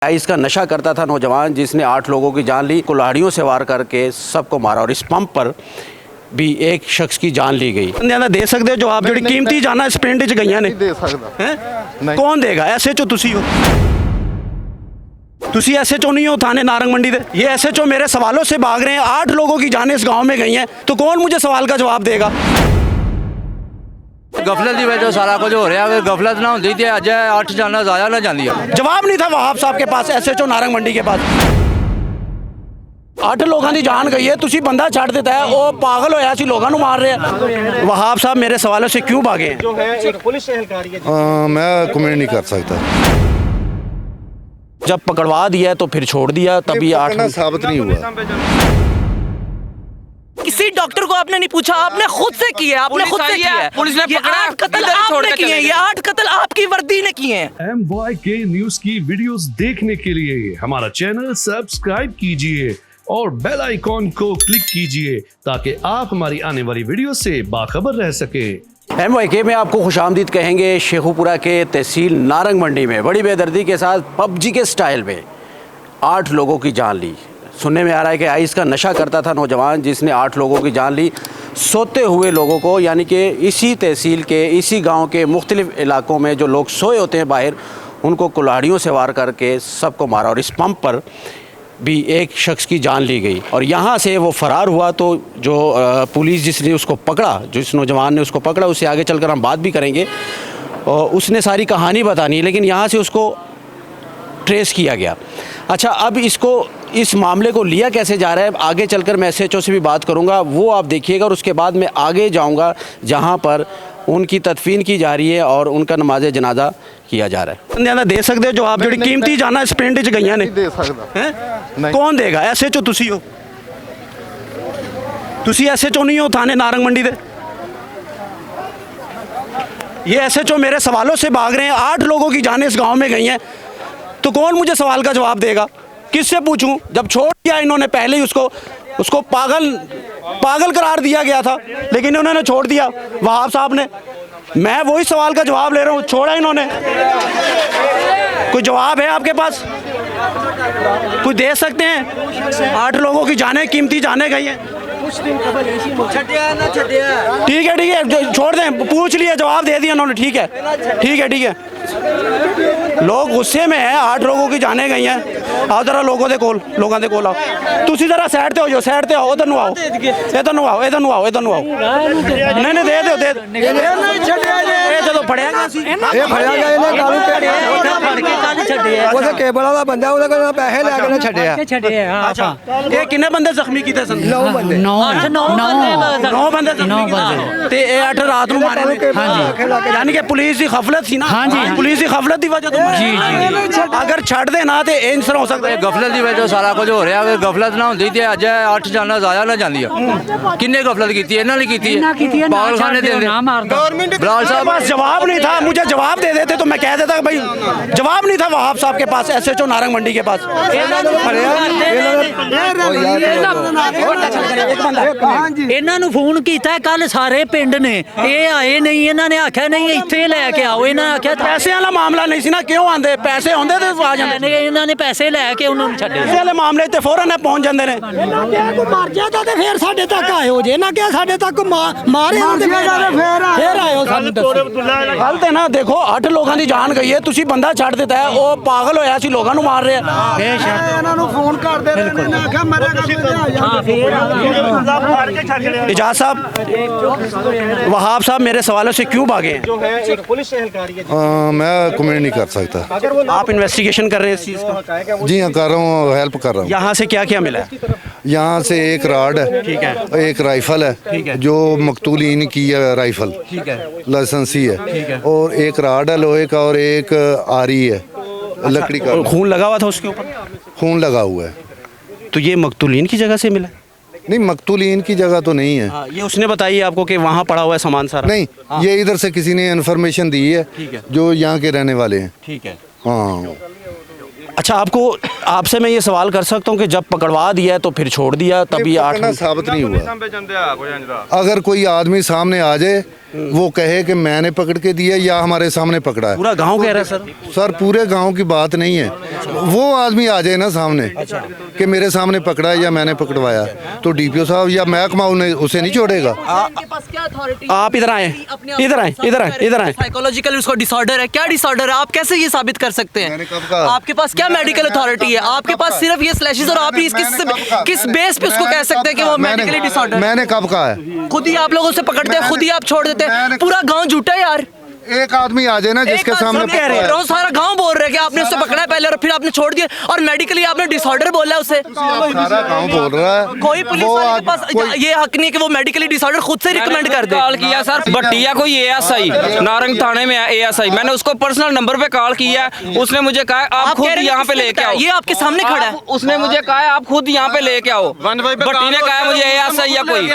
इसका नशा करता था नौजवान जिसने 8 लोगों की जान ली, कुल्हाड़ियों से वार करके सबको मारा और इस पंप पर भी एक शख्स की जान ली गई। दे सकते हो जवाब जो कीमती जाना इस पिंड च गई ने दे सकदा कौन देगा? SHO तुसी हो, तुसी SHO नहीं हो थाने नारंग मंडी दे। ये SHO मेरे सवालों से भाग रहे हैं। 8 लोगों की जानें इस गांव में गई हैं, तो कौन मुझे सवाल का जवाब देगा? गफलत की वजह सारा कुछ हो रहा है। गफलत ना होती तो अज 8 जाना ज़ाया ना जाती। जवाब नहीं था वहाब साहब के पास, SHO नारंग मंडी के पास। 8 लोगों की जान गई है, तुसी बंदा छड़ देता है, वो पागल होया सी लोगों को मार रहे हैं। वहाब साहब मेरे सवालों से क्यों भागे हैं? जो है एक पुलिस एहलकारी है। मैं कमेंट नहीं कर सकता। जब पकड़वा दिया तो फिर छोड़ दिया, तभी 8 साबित नहीं हुआ। किसी डॉक्टर को आपने नहीं पूछा, आपने खुद से किया, आपने खुद से किया। पुलिस ने पकड़ा, 8 कत्ल आपने किए, ये 8 कत्ल आपकी वर्दी ने किए हैं। MYK न्यूज की वीडियोस देखने के लिए हमारा चैनल सब्सक्राइब कीजिए और बेल आइकॉन को क्लिक कीजिए ताकि आप हमारी आने वाली वीडियो से बाखबर रह सके। MYK में आपको खुशामदीद कहेंगे। शेखुपुरा के तहसील नारंग मंडी में बड़ी बेदर्दी के साथ PUBG के स्टाइल में 8 लोगों की जान ली। सुनने में आ रहा है कि आइस का नशा करता था नौजवान जिसने 8 लोगों की जान ली। सोते हुए लोगों को, यानी कि इसी तहसील के इसी गांव के मुख्तलिफ इलाकों में जो लोग सोए होते हैं बाहर, उनको कुल्हाड़ियों से वार करके सबको मारा और इस पंप पर भी एक शख्स की जान ली गई। और यहाँ से वो फ़रार हुआ तो जो पुलिस जिसने उसको पकड़ा, जिस नौजवान ने उसको पकड़ा, उससे आगे चलकर हम बात भी करेंगे और उसने सारी कहानी बतानी है, लेकिन यहाँ से उसको ट्रेस किया गया। अच्छा, अब इसको इस मामले को लिया कैसे जा रहा है, आगे चलकर मैं SHO से भी बात करूंगा, वो आप देखिएगा। और उसके बाद मैं आगे जाऊंगा जहां पर उनकी तदफीन की जा रही है और उनका नमाज जनाजा किया जा रहा है। दे सकते हो जवाब जो कीमती जाना इस पिंड च गई ने दे सकदा कौन देगा? SHO तुसी हो, तुसी SHO नहीं हो थाने नारंग मंडी दे। ये SHO मेरे सवालों से भाग रहे हैं। 8 लोगों की जानें इस गांव में गई हैं, तो कौन मुझे सवाल का जवाब देगा? किससे पूछूं? जब छोड़ दिया इन्होंने, पहले ही उसको पागल करार दिया गया था, लेकिन उन्होंने छोड़ दिया वहाब साहब ने। मैं वही सवाल का जवाब ले रहा हूँ, छोड़ा इन्होंने। कोई जवाब है आपके पास? कोई दे सकते हैं? 8 लोगों की जानें, कीमती जानें गई हैं। ठीक है, छोड़ दें, पूछ लिया, जवाब दे दिया उन्होंने। ठीक है। लोग गुस्से में हैं, 8 लोगों की जाने गई हैं। आओ जरा लोगों दे कोल आओ। तुसी जरा साइड ते हो जाओ, साइड ते आओ, इधर नु आओ। नहीं दे दो फड़िया गया सी। ਇਹ ਫੜਿਆ ਗਿਆ, ਇਹਨੇ ਕਾਲੂ ਉਹਦੇ ਕੇਬਲ ਵਾਲਾ ਬੰਦਾ, ਉਹਦੇ ਕੋਲ ਪੈਸੇ ਲੈ ਕੇ ਨਾ ਛੱਡਿਆ। अच्छा, ये कितने बंदे जख्मी कीते सन? 9 ਬੰਦੇ। 9 बंदे ते 8 रात ਨੂੰ मारे ने। यानी कि पुलिस की खफलत सी ना। पुलिस की खफलत की वजह तो अगर छड़ दे ना तो इंज हो सकता है। गफलत की वजह सारा कुछ हो रहा है। गफलत ना होती तो अज 8 जाना ज़ाया ना जाती। किन्ने गफलत की? इन्होंने की पागलखाने दे बलाल साहब पास जवाब नहीं था। मुझे जवाब दे देते तो मैं कह देता भाई, जवाब नहीं था वहाब साहब के पास, SHO नारंग मंडी के पास। ਇਹਨਾਂ ਨੂੰ ਫੋਨ ਕੀਤਾ ਕੱਲ ਸਾਰੇ ਪਿੰਡ ਨੇ, ਇਹ ਆਏ ਨਹੀਂ। ਇਹਨਾਂ ਨੇ ਆਖਿਆ ਨਹੀਂ ਇੱਥੇ ਲੈ ਕੇ ਆਓ। ਇਹਨਾਂ ਨੇ ਆਖਿਆ पैसे वाला मामला नहीं सी ना, क्यों आंदे? पैसे होंदे ते आ जांदे। ਇਹਨਾਂ ਨੇ ਪੈਸੇ ਲੈ ਕੇ ਉਹਨਾਂ ਨੂੰ ਛੱਡੇ। पैसे वाले मामले ते फौरन पहुंच जांदे ने। ਕੋਈ ਮਰ ਜਾਦਾ ਤੇ ਫੇਰ ਸਾਡੇ ਤੱਕ ਆਇਓ ਜੇ ਨਾ ਕਿ ਸਾਡੇ ਤੱਕ ਮਾਰੇ ਹੁੰਦੇ ਫੇਰ ਆਇਓ ਸਾਨੂੰ ਦੱਸੋ। गलत है ना। देखो 8 लोगों की जान गई है, तुसी बंदा छड़ देता है, वो पागल होया सी लोगों को मार रहे हैं। ਇਹਨਾਂ ਨੂੰ ਫੋਨ ਕਰਦੇ ਰਹੇ ਨੇ, ਆਖਿਆ ਮਰੇਗਾ इजाज साहब, वहाब साहब मेरे सवालों से क्यों भागे हैं? जो है एक पुलिस एहलकारी है। मैं कमेंट नहीं कर सकता। अगर वो आप इन्वेस्टिगेशन कर रहे हैं इस चीज़ का? जी हाँ, कर रहा हूँ, हेल्प कर रहा हूँ। यहाँ से क्या क्या मिला है? यहाँ से एक राड है, ठीक है, एक राइफल है जो मकतूलीन की है राइफल, ठीक है, लाइसेंसी है, और एक राड है लोहे का और एक आरी है लकड़ी का। और खून लगा हुआ था उसके ऊपर? खून लगा हुआ है। तो ये मकतूलीन की जगह से मिला? नहीं, मकतूलीन की जगह तो नहीं है। ये उसने बताई है आपको कि वहाँ पड़ा हुआ है सामान सारा? नहीं, ये इधर से किसी ने इन्फॉर्मेशन दी है, जो यहाँ के रहने वाले हैं। ठीक है, हाँ। अच्छा, आपसे मैं ये सवाल कर सकता हूँ कि जब पकड़वा दिया तो फिर छोड़ दिया, तभी 8 साबित नहीं हुआ। अगर कोई आदमी सामने आ जाए वो कहे कि मैंने पकड़ के दिया या हमारे सामने पकड़ा है। पूरा गांव कह रहा है सर। सर पूरे गांव की बात नहीं है, वो आदमी आ जाए ना सामने कि मेरे सामने पकड़ा है या मैंने पकड़वाया, तो डीपीओ साहब या महकमा उन्हें उसे नहीं छोड़ेगा। आपके पास क्या अथॉरिटी? आप इधर आए, इधर आए, इधर आए, इधर आए। साइकोलॉजिकल उसको डिसऑर्डर है, क्या डिसऑर्डर है? आप कैसे ये साबित कर सकते हैं? मैंने कब कहा? आपके पास क्या मेडिकल अथॉरिटी है? आपके पास सिर्फ ये स्लैशेस और आप ही किस बेस पे उसको कह सकते हैं कि वो मेडिकली डिसऑर्डर? मैंने कब कहा है? खुद ही आप लोगों से पकड़ते हैं, खुद ही आप छोड़ देते हैं। पूरा गांव झूठा है यार। एक आदमी आ जाए ना जिसके सामने कह रहे हैं, सारा गांव बोल रहे हैं कि आपने उससे पकड़ा है पहले और फिर आपने छोड़ दिया, और मेडिकली आपने डिसऑर्डर बोला है उसे। सारा गांव बोल रहा है। कोई पुलिस वाले के पास ये हक नहीं है कि वो मेडिकली डिसऑर्डर खुद से रिकमेंड कर दे। कॉल किया सर, भट्टिया कोई एएसआई नारंग थाने में है एएसआई, मैंने उसको पर्सनल नंबर पे कॉल किया, उसने मुझे कहा आप खुद यहाँ पे लेके आओ। ये आपके सामने खड़ा है। उसने मुझे कहा आप खुद यहाँ पे लेके आओ। भट्टी ने कहा मुझे एएसआई या कोई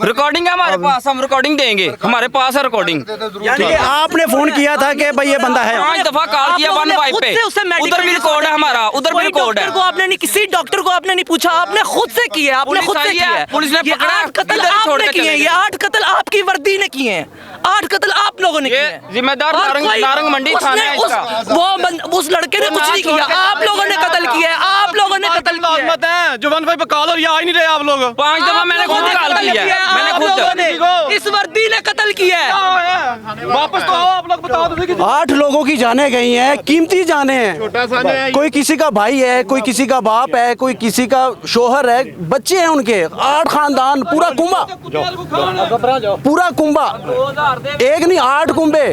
रिकॉर्डिंग है हमारे पास, हम रिकॉर्डिंग देंगे, हमारे पास है रिकॉर्डिंग। यानी कि आपने फोन किया था कि भाई ये बंदा है? 5 दफा कॉल किया 15 पे, उधर भी रिकॉर्ड है हमारा, उधर भी रिकॉर्ड है। आपने नहीं, किसी डॉक्टर को आपने नहीं पूछा, आपने खुद से किया, आपने खुद से किया है। पुलिस ने ये पकड़ा, 8 कत्ल इधर छोड़ आपने के किए हैं, ये 8 कत्ल आपकी वर्दी ने किए हैं, 8 कत्ल आप लोगों ने किए हैं। जिम्मेदार नारंग मंडी थाना है इसका। उस लड़के ने कुछ नहीं किया, आप लोगों ने कत्ल किया है, आप लोगों ने कत्ल किया है। जो 15 पे कॉल और ये आ ही नहीं रहे आप लोग। 5 दफा मैंने खुद कॉल किया है, मैंने खुद। इस वर्दी ने कत्ल किया है। वापस तो आओ आप लोग, बताओ तो सही। 8 लोगों की जानें गई हैं, कीमती जानें हैं। कोई किसी का भाई है, कोई किसी का बाप है, कोई किसी का शोहर है, बच्चे हैं उनके, 8 खानदान, पूरा कुंबा, पूरा कुंबा, एक नहीं 8 कुंबे,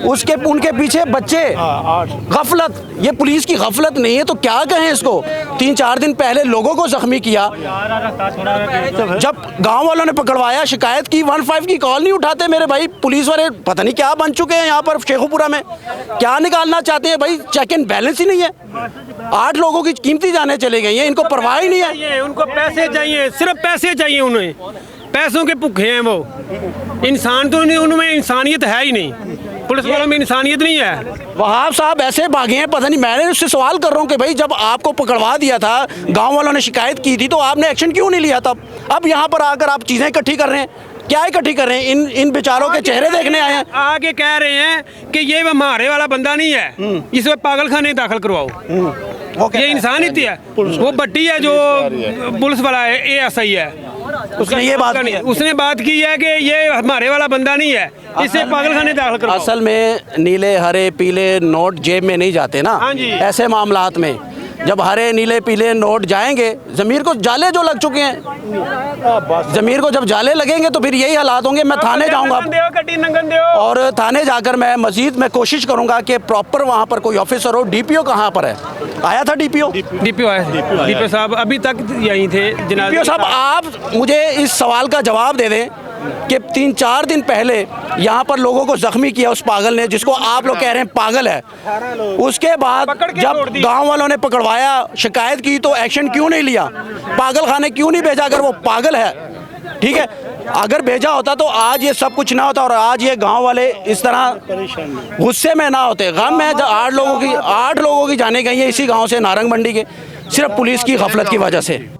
उसके उनके पीछे बच्चे। गफलत, ये पुलिस की गफलत नहीं है तो क्या कहें इसको। 3-4 दिन पहले लोगों को जख्मी किया, जब गांव वालों ने पकड़वाया, शिकायत की, 15 की कॉल नहीं उठाते मेरे भाई। पुलिस वाले पता नहीं क्या बन चुके हैं यहाँ पर शेखुपुरा में, क्या निकालना चाहते हैं भाई, चेक एंड बैलेंस ही नहीं है। 8 लोगों की कीमती जानें चली गई हैं, इनको परवाह ही नहीं है। उनको पैसे चाहिए, सिर्फ पैसे चाहिए उन्हें, पैसों के भूखे हैं वो। इंसान तो उनमें इंसानियत है ही नहीं, पुलिस वालों में इंसानियत नहीं है। वहाब साहब ऐसे भागे हैं, पता नहीं, मैंने उससे सवाल कर रहा हूँ कि भाई जब आपको पकड़वा दिया था, गांव वालों ने शिकायत की थी, तो आपने एक्शन क्यों नहीं लिया तब? अब यहाँ पर आकर आप चीज़ें इकट्ठी कर रहे हैं, क्या इकट्ठी कर रहे हैं? इन बेचारों के चेहरे देखने आए हैं। आगे कह रहे हैं कि ये हमारे वाला बंदा नहीं है, इसे पागल खाने दाखिल करवाओ। ये इंसानियत है। वो भट्टी है जो पुलिस वाला है, एएसआई है, उसने ये बात की, उसने बात की है कि ये हमारे वाला बंदा नहीं है, इसे पागल खाने दाखिल करवाओ। असल में नीले हरे पीले नोट जेब में नहीं जाते ना। हाँ जी। ऐसे मामलात में जब हरे नीले पीले नोट जाएंगे, ज़मीर को जाले जो लग चुके हैं, ज़मीर को जब जाले लगेंगे तो फिर यही हालात होंगे। मैं थाने जाऊंगा और थाने जाकर मैं मजीद मैं कोशिश करूंगा कि प्रॉपर वहां पर कोई ऑफिसर हो। डीपीओ कहां पर है? आया था डीपीओ? डीपीओ आया, डीपीओ साहब अभी तक यहीं थे। डीपीओ साहब, आप मुझे इस सवाल का जवाब दे दें कि 3-4 दिन पहले यहाँ पर लोगों को जख्मी किया उस पागल ने, जिसको आप लोग कह रहे हैं पागल है, उसके बाद जब गांव वालों ने पकड़वाया, शिकायत की, तो एक्शन क्यों नहीं लिया? पागल खाने क्यों नहीं भेजा अगर वो पागल है? ठीक है, अगर भेजा होता तो आज ये सब कुछ ना होता और आज ये गांव वाले इस तरह गुस्से में ना होते। गम है 8 लोगों की जाने गई है इसी गांव से, नारंग मंडी के, सिर्फ पुलिस की गफलत की वजह से।